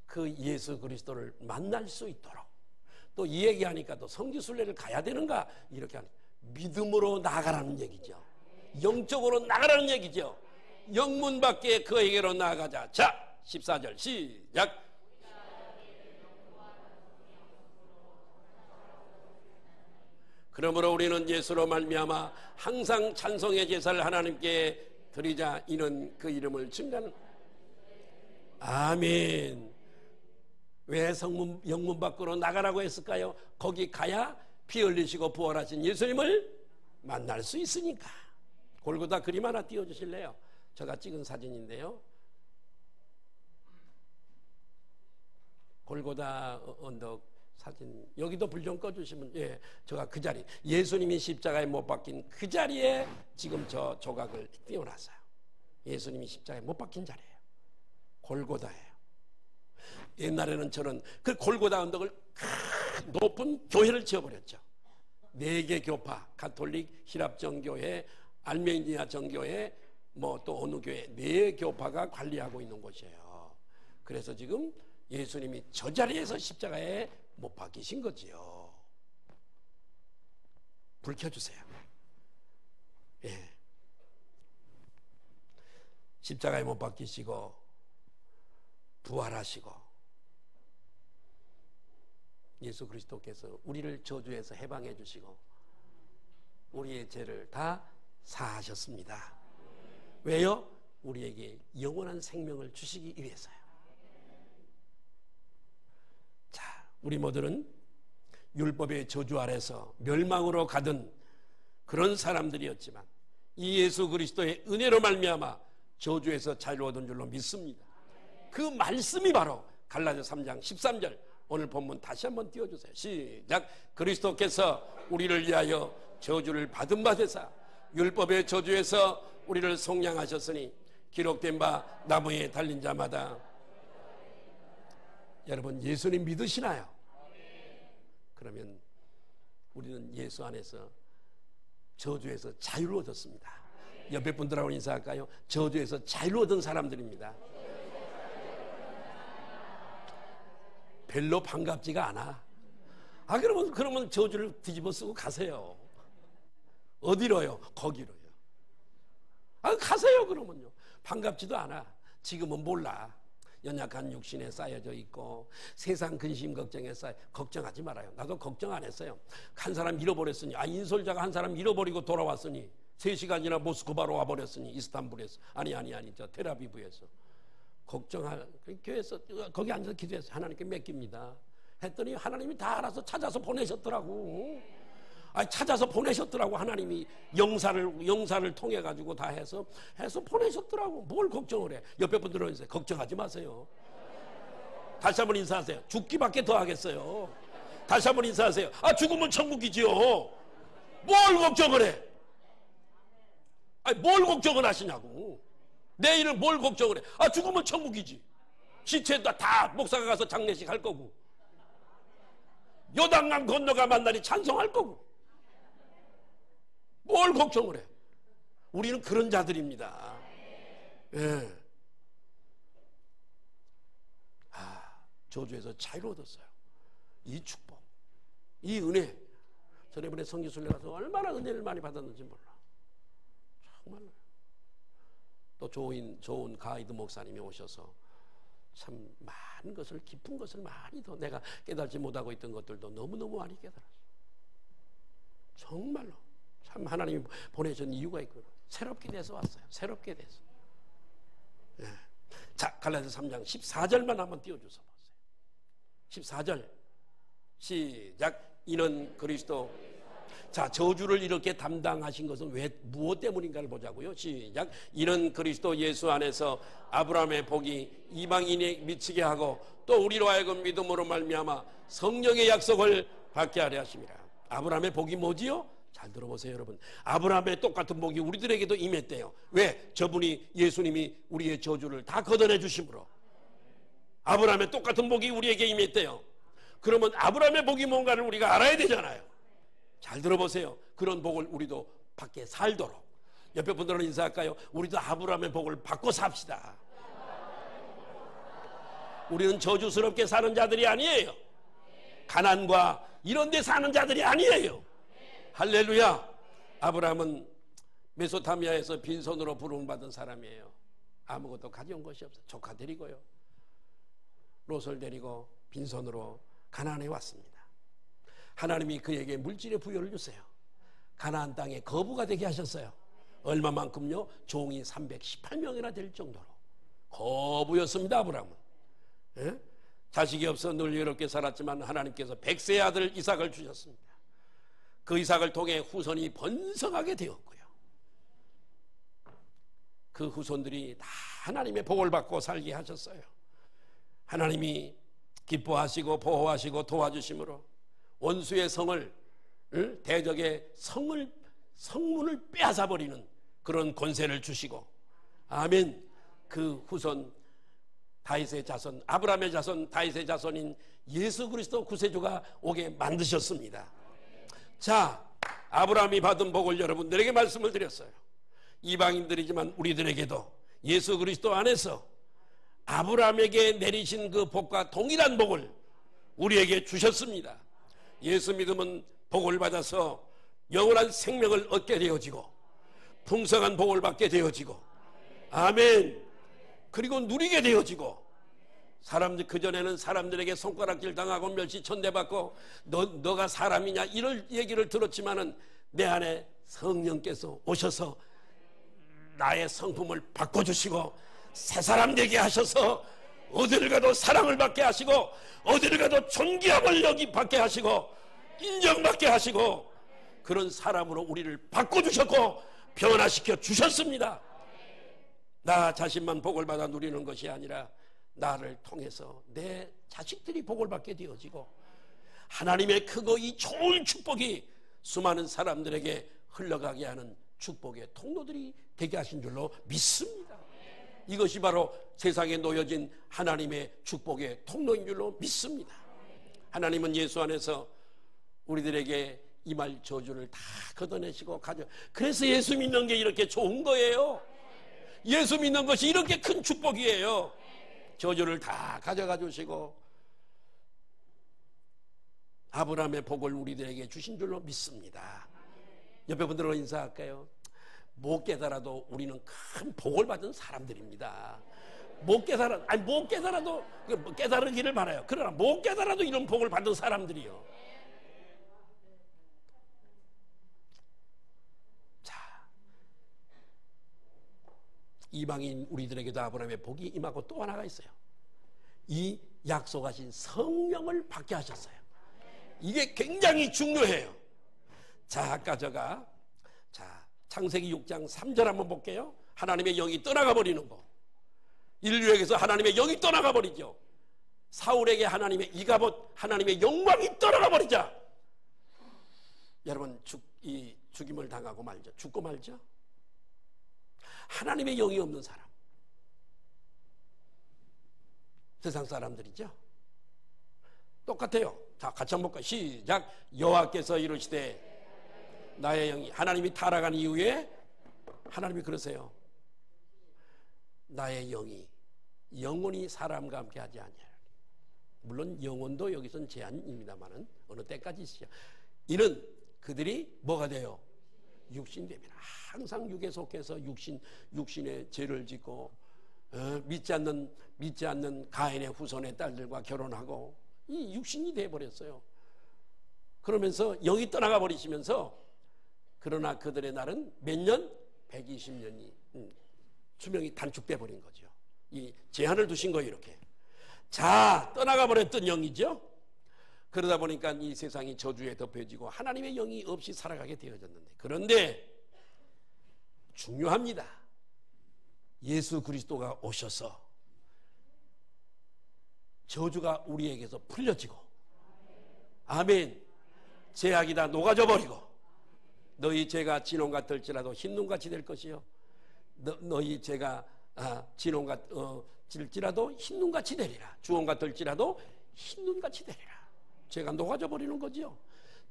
그 예수 그리스도를 만날 수 있도록 또 이 얘기하니까 또 성지순례를 가야 되는가 이렇게 하는 믿음으로 나가라는 얘기죠. 영적으로 나가라는 얘기죠. 영문 밖에 그에게로 나아가자. 자, 14절 시작. 그러므로 우리는 예수로 말미암아 항상 찬송의 제사를 하나님께 드리자. 이는 그 이름을 증거하는. 아멘. 왜 영문 밖으로 나가라고 했을까요? 거기 가야 피 흘리시고 부활하신 예수님을 만날 수 있으니까. 골고다 그림 하나 띄워주실래요? 제가 찍은 사진인데요. 골고다 언덕 사진. 여기도 불 좀 꺼주시면. 예, 제가 그 자리, 예수님이 십자가에 못 박힌 그 자리에 지금 저 조각을 띄워놨어요. 예수님이 십자가에 못 박힌 자리예요. 골고다예요. 옛날에는 저는 그 골고다 언덕을 높은 교회를 지어버렸죠. 4개 교파, 가톨릭, 히랍정교회, 알메니아 정교회, 뭐 또 어느 교회, 4 교파가 관리하고 있는 곳이에요. 그래서 지금 예수님이 저 자리에서 십자가에 못 박히신 거지요. 불 켜주세요. 예. 십자가에 못 박히시고 부활하시고 예수 그리스도께서 우리를 저주에서 해방해 주시고 우리의 죄를 다 사하셨습니다. 왜요? 우리에게 영원한 생명을 주시기 위해서요. 자, 우리 모두는 율법의 저주 아래서 멸망으로 가던 그런 사람들이었지만 이 예수 그리스도의 은혜로 말미암아 저주에서 자유를 얻은 줄로 믿습니다. 그 말씀이 바로 갈라디아 3장 13절. 오늘 본문 다시 한번 띄워주세요. 시작. 그리스도께서 우리를 위하여 저주를 받은 바 되사 율법의 저주에서 우리를 속량하셨으니 기록된 바 나무에 달린 자마다. 여러분 예수님 믿으시나요? 그러면 우리는 예수 안에서 저주에서 자유를 얻었습니다. 옆에 분들하고 인사할까요? 저주에서 자유를 얻은 사람들입니다. 별로 반갑지가 않아. 그러면 저주를 뒤집어 쓰고 가세요. 어디로요? 거기로요. 가세요. 그러면요. 반갑지도 않아. 지금은 몰라. 연약한 육신에 쌓여져 있고 세상 근심 걱정에 쌓여. 걱정하지 말아요. 나도 걱정 안 했어요. 한 사람 잃어버렸으니, 인솔자가 한 사람 잃어버리고 돌아왔으니 3시간이나 모스크바로 와버렸으니, 이스탄불에서 아니 저 텔아비브에서 걱정할, 교회에서 거기 앉아서 기도해서 하나님께 맡깁니다 했더니 하나님이 다 알아서 찾아서 보내셨더라고. 찾아서 보내셨더라고. 하나님이 영사를 통해 가지고 다 해서 보내셨더라고. 뭘 걱정을 해? 옆에 분들은 있어요. 걱정하지 마세요. 다시 한번 인사하세요. 죽기밖에 더 하겠어요. 다시 한번 인사하세요. 죽으면 천국이지요. 뭘 걱정을 해? 뭘 걱정을 하시냐고. 내일은 뭘 걱정을 해? 죽으면 천국이지. 시체 다 목사가 가서 장례식 할 거고, 요단강 건너가 만나니 찬송할 거고, 뭘 걱정을 해? 우리는 그런 자들입니다. 예. 저주에서 자유를 얻었어요. 이 축복, 이 은혜. 전에번에 성지순례 가서 얼마나 은혜를 많이 받았는지 몰라. 정말로. 또 좋은 가이드 목사님이 오셔서 참 많은 것을, 깊은 것을 많이 더 내가 깨달지 못하고 있던 것들도 너무너무 많이 깨달았어요. 정말로 참 하나님이 보내준 이유가 있거든요. 새롭게 돼서 왔어요. 새롭게 돼서. 예. 자, 갈라디아 3장 14절만 한번 띄워줘서 보세요. 14절 시작. 이는 그리스도. 자, 저주를 이렇게 담당하신 것은 무엇 때문인가를 보자고요. 시작. 이는 그리스도 예수 안에서 아브라함의 복이 이방인에 미치게 하고 또 우리로 하여금 믿음으로 말미암아 성령의 약속을 받게 하려 하심이라. 아브라함의 복이 뭐지요? 잘 들어보세요, 여러분. 아브라함의 똑같은 복이 우리들에게도 임했대요. 왜? 저분이, 예수님이 우리의 저주를 다 걷어내 주심으로. 아브라함의 똑같은 복이 우리에게 임했대요. 그러면 아브라함의 복이 뭔가를 우리가 알아야 되잖아요. 잘 들어보세요. 그런 복을 우리도 받게 살도록. 옆에 분들은 인사할까요? 우리도 아브라함의 복을 받고 삽시다. 우리는 저주스럽게 사는 자들이 아니에요. 가난과 이런 데 사는 자들이 아니에요. 할렐루야. 아브라함은 메소타미아에서 빈손으로 부름받은 사람이에요. 아무것도 가져온 것이 없어요. 조카 데리고요, 롯을 데리고 빈손으로 가나안에 왔습니다. 하나님이 그에게 물질의 부여를 주세요. 가나안 땅에 거부가 되게 하셨어요. 얼마만큼요? 종이 318명이나 될 정도로 거부였습니다. 아브라함은. 예? 자식이 없어 늘 외롭게 살았지만 하나님께서 100세의 아들 이삭을 주셨습니다. 그 이삭을 통해 후손이 번성하게 되었고요. 그 후손들이 다 하나님의 복을 받고 살게 하셨어요. 하나님이 기뻐하시고 보호하시고 도와주심으로 원수의 성을, 대적의 성문을 빼앗아 버리는 그런 권세를 주시고, 아멘. 그 후손 다윗의 자손, 아브라함의 자손, 다윗의 자손인 예수 그리스도 구세주가 오게 만드셨습니다. 자, 아브라함이 받은 복을 여러분들에게 말씀을 드렸어요. 이방인들이지만 우리들에게도 예수 그리스도 안에서 아브라함에게 내리신 그 복과 동일한 복을 우리에게 주셨습니다. 예수 믿으면 복을 받아서 영원한 생명을 얻게 되어지고 풍성한 복을 받게 되어지고, 아멘. 그리고 누리게 되어지고, 사람들 그전에는 사람들에게 손가락질 당하고 멸시천대받고 너가 사람이냐 이런 얘기를 들었지만은 내 안에 성령께서 오셔서 나의 성품을 바꿔주시고 새 사람 되게 하셔서 어디를 가도 사랑을 받게 하시고 어디를 가도 존귀함을 여기 받게 하시고 인정받게 하시고 그런 사람으로 우리를 바꿔주셨고 변화시켜 주셨습니다. 나 자신만 복을 받아 누리는 것이 아니라 나를 통해서 내 자식들이 복을 받게 되어지고 하나님의 크고 이 좋은 축복이 수많은 사람들에게 흘러가게 하는 축복의 통로들이 되게 하신 줄로 믿습니다. 이것이 바로 세상에 놓여진 하나님의 축복의 통로인 줄로 믿습니다. 하나님은 예수 안에서 우리들에게 이 말 저주를 다 걷어내시고 그래서 예수 믿는 게 이렇게 좋은 거예요. 예수 믿는 것이 이렇게 큰 축복이에요. 저주를 다 가져가 주시고 아브라함의 복을 우리들에게 주신 줄로 믿습니다. 옆에 분들과 인사할까요? 못 깨달아도 우리는 큰 복을 받은 사람들입니다. 못 깨달아도 깨달으기를 바라요. 그러나 못 깨달아도 이런 복을 받은 사람들이요. 자, 이방인 우리들에게도 아브라함의 복이 임하고 또 하나가 있어요. 이 약속하신 성령을 받게 하셨어요. 이게 굉장히 중요해요. 자, 아까 창세기 6장 3절 한번 볼게요. 하나님의 영이 떠나가 버리는 거. 인류에게서 하나님의 영이 떠나가 버리죠. 사울에게 하나님의 이가봇 하나님의 영광이 떠나가 버리자 여러분 죽임을 당하고 말죠. 죽고 말죠. 하나님의 영이 없는 사람, 세상 사람들이죠. 똑같아요. 자, 같이 한번 볼까요? 시작. 여호와께서 이르시되 나의 영이, 하나님이 타락한 이후에 하나님이 그러세요. 나의 영이 영원히 사람과 함께 하지 아니하리니. 물론 영혼도 여기서는 제한입니다만은 어느 때까지 있어요. 이는 그들이 뭐가 돼요? 육신 됨이라. 항상 육에 속해서 육신의 죄를 짓고 믿지 않는 가인의 후손의 딸들과 결혼하고 이 육신이 돼버렸어요. 그러면서 영이 떠나가 버리시면서 그러나 그들의 날은 몇 년? 120년이 수명이 단축돼 버린 거죠. 이 제한을 두신 거예요. 이렇게. 자, 떠나가 버렸던 영이죠. 그러다 보니까 이 세상이 저주에 덮여지고 하나님의 영이 없이 살아가게 되어졌는데, 그런데 중요합니다. 예수 그리스도가 오셔서 저주가 우리에게서 풀려지고, 아멘. 죄악이 다 녹아져 버리고 너희 죄가 진홍 같을지라도 흰눈같이 될 것이요 너희 죄가 진홍 같을지라도 흰눈같이 되리라. 주홍 같을지라도 흰눈같이 되리라. 죄가 녹아져 버리는 거죠.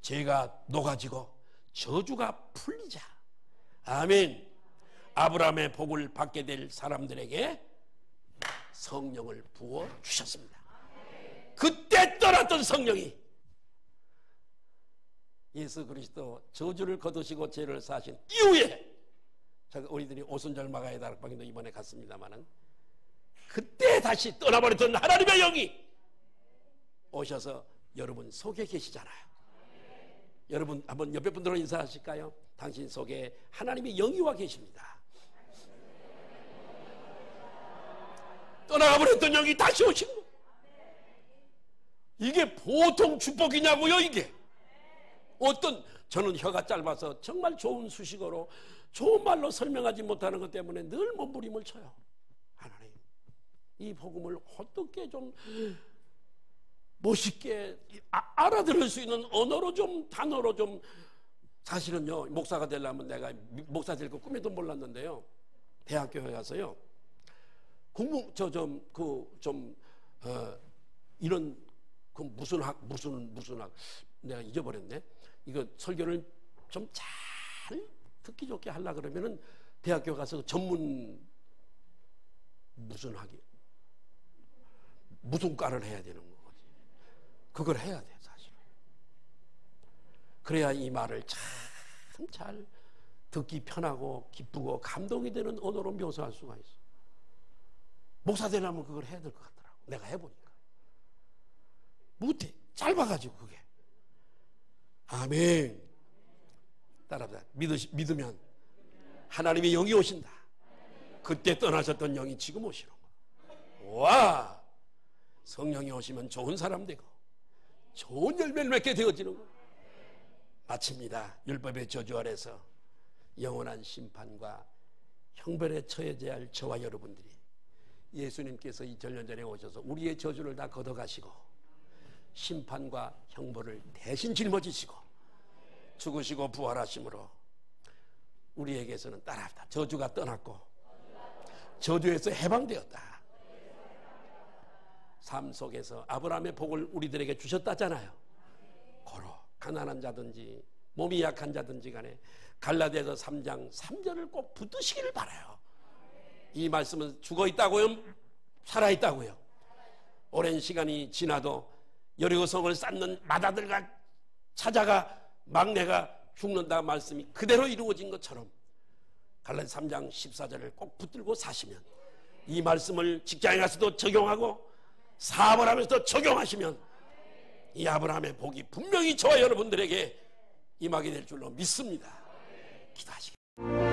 죄가 녹아지고 저주가 풀리자, 아멘. 아브라함의 복을 받게 될 사람들에게 성령을 부어 주셨습니다. 그때 떠났던 성령이 예수 그리스도 저주를 거두시고 죄를 사하신 이후에, 우리들이 오순절 마가의 다락방에도 이번에 갔습니다마는 그때 다시 떠나버렸던 하나님의 영이 오셔서 여러분 속에 계시잖아요. 여러분 한번 옆에 분들로 인사하실까요? 당신 속에 하나님의 영이 와 계십니다. 떠나가버렸던 영이 다시 오신 거. 이게 보통 축복이냐고요. 이게 저는 혀가 짧아서 정말 좋은 수식어로 좋은 말로 설명하지 못하는 것 때문에 늘 몸부림을 쳐요. 하나님, 이 복음을 어떻게 좀 멋있게 알아들을 수 있는 언어로 좀, 단어로 좀. 사실은요, 목사가 되려면 내가 목사 될 거 꿈에도 몰랐는데요, 대학교에 가서요 이런 무슨 학 내가 잊어버렸네. 이거 설교를 좀 잘 듣기 좋게 하려고 그러면은 대학교 가서 전문 무슨 과를 해야 되는 거지. 그걸 해야 돼, 사실은. 그래야 이 말을 참 잘 듣기 편하고 기쁘고 감동이 되는 언어로 묘사할 수가 있어. 목사 되려면 그걸 해야 될 것 같더라고. 내가 해보니까 못해. 짧아가지고 그게. 아멘. 따라합니다. 믿으면 하나님의 영이 오신다. 그때 떠나셨던 영이 지금 오시는 거야. 와, 성령이 오시면 좋은 사람 되고 좋은 열매를 맺게 되어지는 거야. 마칩니다. 율법의 저주 아래서 영원한 심판과 형벌에 처해져야 할 저와 여러분들이 예수님께서 2000년 전에 오셔서 우리의 저주를 다 걷어가시고 심판과 형벌을 대신 짊어지시고 죽으시고 부활하심으로 우리에게서는 따라합니다. 저주가 떠났고 저주에서 해방되었다. 삶 속에서 아브라함의 복을 우리들에게 주셨다잖아요. 고로 가난한 자든지 몸이 약한 자든지 간에 갈라디아서 3장 3절을 꼭 붙드시기를 바라요. 이 말씀은 죽어있다고요? 살아있다고요? 오랜 시간이 지나도 여리고성을 쌓는 맏아들과 찾아가 막내가 죽는다 말씀이 그대로 이루어진 것처럼 갈라디아서 3장 14절을 꼭 붙들고 사시면, 이 말씀을 직장에 가서도 적용하고 사업을 하면서도 적용하시면 이 아브라함의 복이 분명히 저와 여러분들에게 임하게 될 줄로 믿습니다. 기도하시겠습니다.